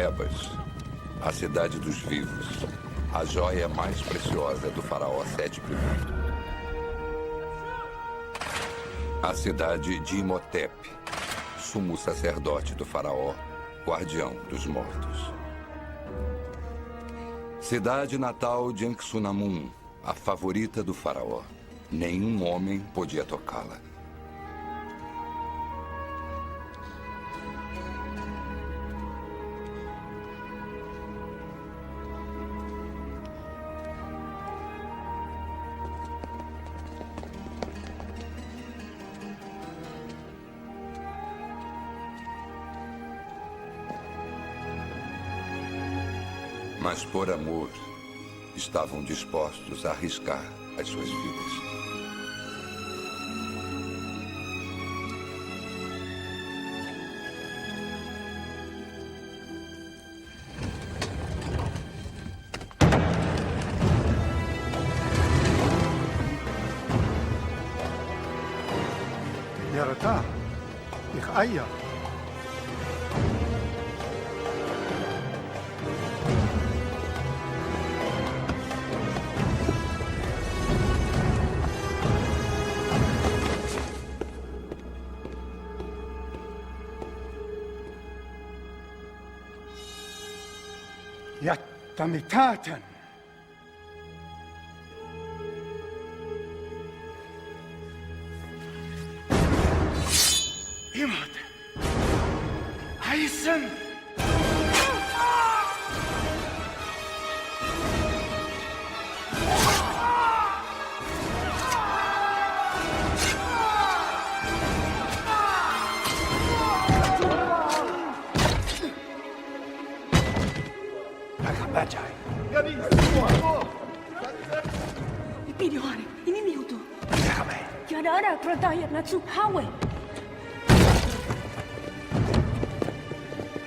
Tebas, a cidade dos vivos, a joia mais preciosa do faraó Sete I. A cidade de Imhotep, sumo sacerdote do faraó, guardião dos mortos. Cidade natal de Enxunamun, a favorita do faraó. Nenhum homem podia tocá-la. Mas por amor, estavam dispostos a arriscar as suas vidas. يرتا يخأيا يتمتاتا إمات هيثم Bajai. Pilihari, ini miutu. Kame. Tiada ada perintah yang nak hawe.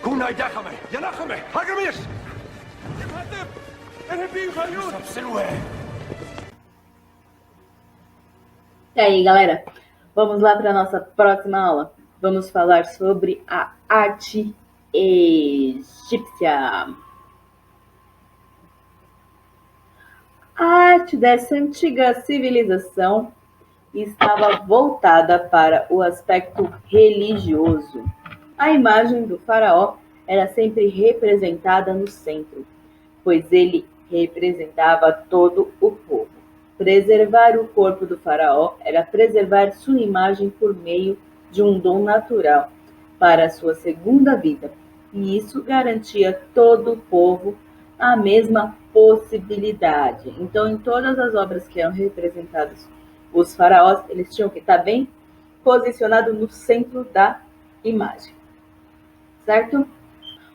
Kunai dakame. Yanakame. Hagamis. Yatib. Erebin Hayut. Sabsilwe. E aí, galera? Vamos lá para a nossa próxima aula. Vamos falar sobre a arte egípcia. A arte dessa antiga civilização estava voltada para o aspecto religioso. A imagem do faraó era sempre representada no centro, pois ele representava todo o povo. Preservar o corpo do faraó era preservar sua imagem por meio de um dom natural para a sua segunda vida, e isso garantia todo o povo a mesma possibilidade. Então, em todas as obras que eram representadas os faraós, eles tinham que estar bem posicionados no centro da imagem, certo?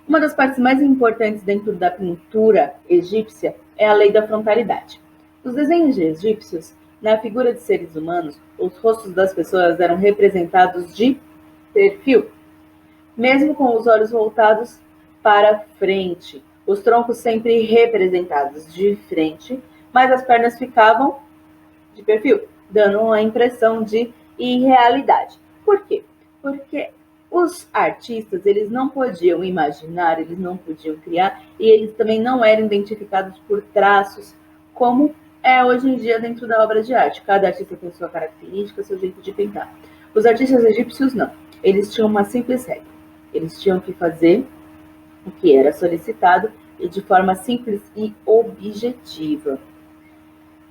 Uma das partes mais importantes dentro da pintura egípcia é a lei da frontalidade. Nos desenhos egípcios, na figura de seres humanos, os rostos das pessoas eram representados de perfil, mesmo com os olhos voltados para frente. Os troncos sempre representados de frente, mas as pernas ficavam de perfil, dando a impressão de irrealidade. Por quê? Porque os artistas, eles não podiam imaginar, eles não podiam criar, e eles também não eram identificados por traços, como é hoje em dia dentro da obra de arte. Cada artista tem sua característica, seu jeito de pintar. Os artistas egípcios não. Eles tinham uma simples regra. Eles tinham que fazer o que era solicitado e de forma simples e objetiva.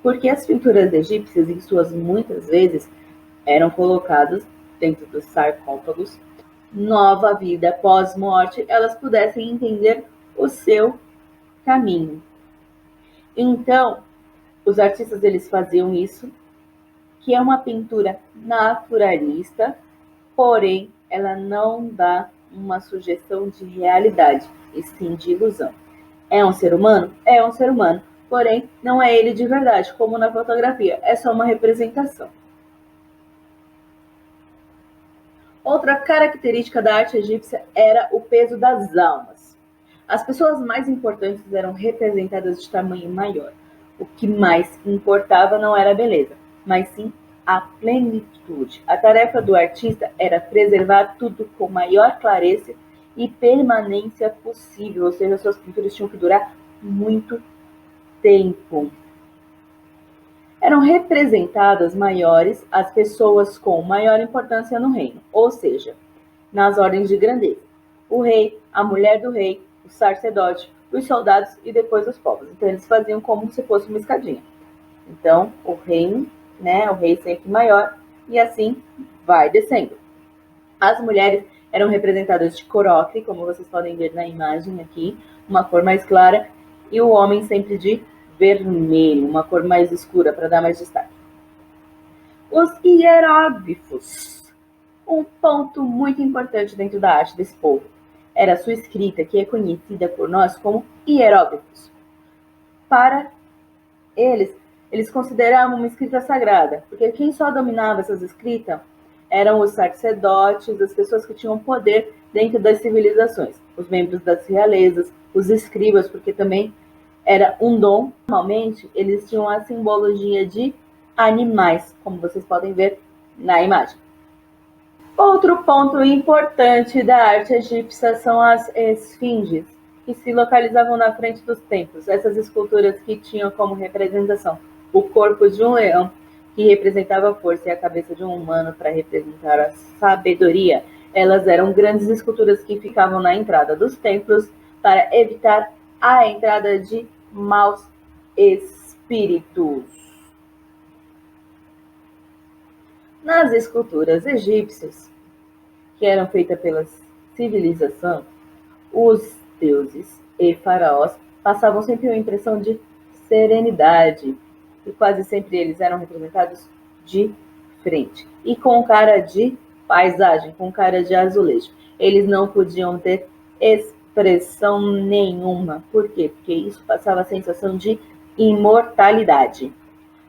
Porque as pinturas egípcias, em suas muitas vezes, eram colocadas dentro dos sarcófagos, nova vida pós-morte, elas pudessem entender o seu caminho. Então, os artistas eles faziam isso, que é uma pintura naturalista, porém, ela não dá uma sugestão de realidade, e sim de ilusão. É um ser humano? É um ser humano. Porém, não é ele de verdade, como na fotografia. É só uma representação. Outra característica da arte egípcia era o peso das almas. As pessoas mais importantes eram representadas de tamanho maior. O que mais importava não era a beleza, mas sim a plenitude. A tarefa do artista era preservar tudo com maior clareza e permanência possível, ou seja, suas pinturas tinham que durar muito tempo. Eram representadas maiores as pessoas com maior importância no reino, ou seja, nas ordens de grandeza. O rei, a mulher do rei, o sacerdote, os soldados e depois os povos. Então eles faziam como se fosse uma escadinha. Então o reino, o rei sempre maior, e assim vai descendo. As mulheres eram representadas de cor ocre, como vocês podem ver na imagem aqui, uma cor mais clara, e o homem sempre de vermelho, uma cor mais escura, para dar mais destaque. Os hieróglifos. Um ponto muito importante dentro da arte desse povo era a sua escrita, que é conhecida por nós como hieróglifos. Para eles consideravam uma escrita sagrada, porque quem só dominava essas escritas eram os sacerdotes, as pessoas que tinham poder dentro das civilizações, os membros das realezas, os escribas, porque também era um dom. Normalmente, eles tinham a simbologia de animais, como vocês podem ver na imagem. Outro ponto importante da arte egípcia são as esfinges, que se localizavam na frente dos templos. Essas esculturas que tinham como representação o corpo de um leão, que representava a força, e a cabeça de um humano para representar a sabedoria. Elas eram grandes esculturas que ficavam na entrada dos templos para evitar a entrada de maus espíritos. Nas esculturas egípcias, que eram feitas pela civilização, os deuses e faraós passavam sempre uma impressão de serenidade, e quase sempre eles eram representados de frente, e com cara de paisagem, com cara de azulejo. Eles não podiam ter expressão nenhuma. Por quê? Porque isso passava a sensação de imortalidade.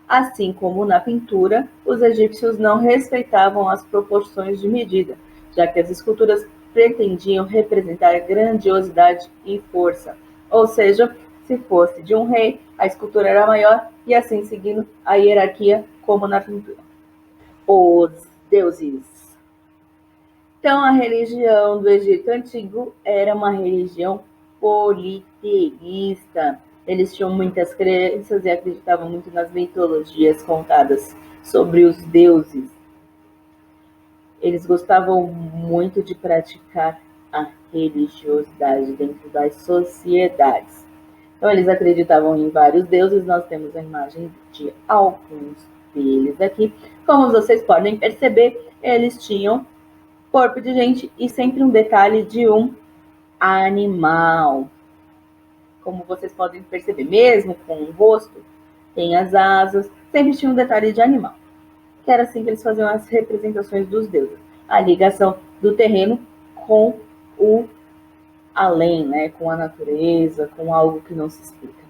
Assim como na pintura, os egípcios não respeitavam as proporções de medida, já que as esculturas pretendiam representar grandiosidade e força. Ou seja, se fosse de um rei, a escultura era maior, e assim seguindo a hierarquia como na pintura. Os deuses. Então, a religião do Egito Antigo era uma religião politeísta. Eles tinham muitas crenças e acreditavam muito nas mitologias contadas sobre os deuses. Eles gostavam muito de praticar a religiosidade dentro das sociedades. Então, eles acreditavam em vários deuses. Nós temos a imagem de alguns deles aqui. Como vocês podem perceber, eles tinham corpo de gente e sempre um detalhe de um animal. Como vocês podem perceber, mesmo com o rosto, tem as asas, sempre tinha um detalhe de animal. Que era assim que eles faziam as representações dos deuses. A ligação do terreno com o além, com a natureza, com algo que não se explica.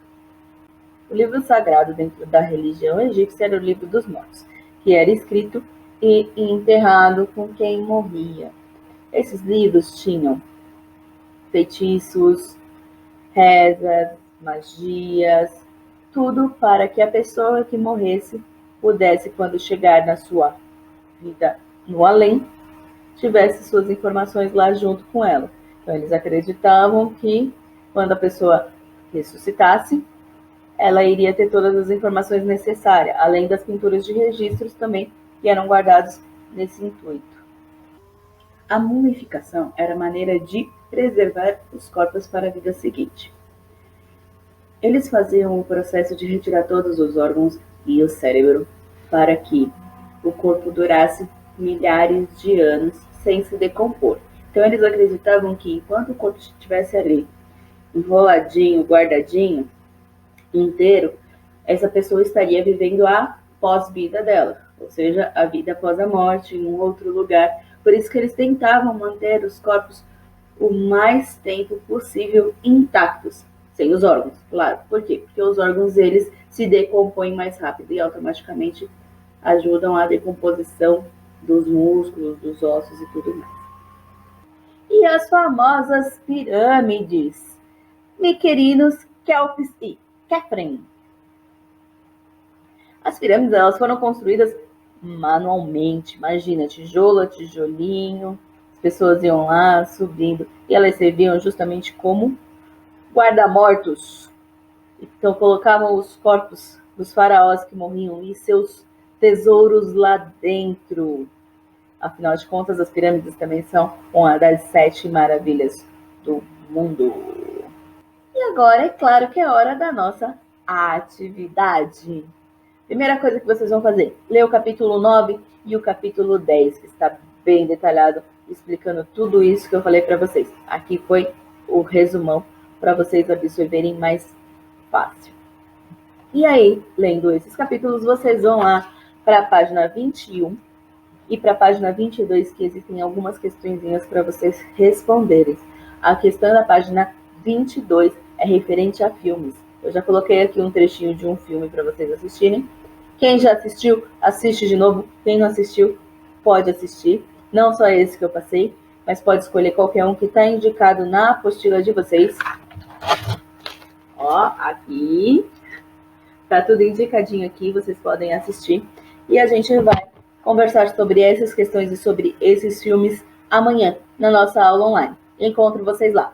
O livro sagrado dentro da religião egípcia era o livro dos mortos, que era escrito e enterrado com quem morria. Esses livros tinham feitiços, rezas, magias, tudo para que a pessoa que morresse pudesse, quando chegar na sua vida no além, tivesse suas informações lá junto com ela. Então, eles acreditavam que quando a pessoa ressuscitasse, ela iria ter todas as informações necessárias, além das pinturas de registros também, que eram guardados nesse intuito. A mumificação era a maneira de preservar os corpos para a vida seguinte. Eles faziam o processo de retirar todos os órgãos e o cérebro para que o corpo durasse milhares de anos sem se decompor. Então, eles acreditavam que enquanto o corpo estivesse ali, enroladinho, guardadinho, inteiro, essa pessoa estaria vivendo a pós-vida dela, ou seja, a vida após a morte, em um outro lugar. Por isso que eles tentavam manter os corpos o mais tempo possível intactos, sem os órgãos, claro. Por quê? Porque os órgãos, eles se decompõem mais rápido e automaticamente ajudam a decomposição dos músculos, dos ossos e tudo mais. E as famosas pirâmides, Miquerinos, Kelps e Kefren. As pirâmides, elas foram construídas manualmente. Imagina, tijolo a tijolinho, pessoas iam lá subindo e elas serviam justamente como guarda-mortos. Então colocavam os corpos dos faraós que morriam e seus tesouros lá dentro. Afinal de contas, as pirâmides também são uma das 7 maravilhas do mundo. E agora, é claro que é hora da nossa atividade. Primeira coisa que vocês vão fazer, ler o capítulo 9 e o capítulo 10, que está bem detalhado, explicando tudo isso que eu falei para vocês. Aqui foi o resumão para vocês absorverem mais fácil. E aí, lendo esses capítulos, vocês vão lá para a página 21 e para a página 22, que existem algumas questõezinhas para vocês responderem. A questão da página 22 é referente a filmes. Eu já coloquei aqui um trechinho de um filme para vocês assistirem. Quem já assistiu, assiste de novo. Quem não assistiu, pode assistir. Não só esse que eu passei, mas pode escolher qualquer um que está indicado na apostila de vocês. Ó, aqui. Tá tudo indicadinho aqui, vocês podem assistir. E a gente vai conversar sobre essas questões e sobre esses filmes amanhã, na nossa aula online. Encontro vocês lá.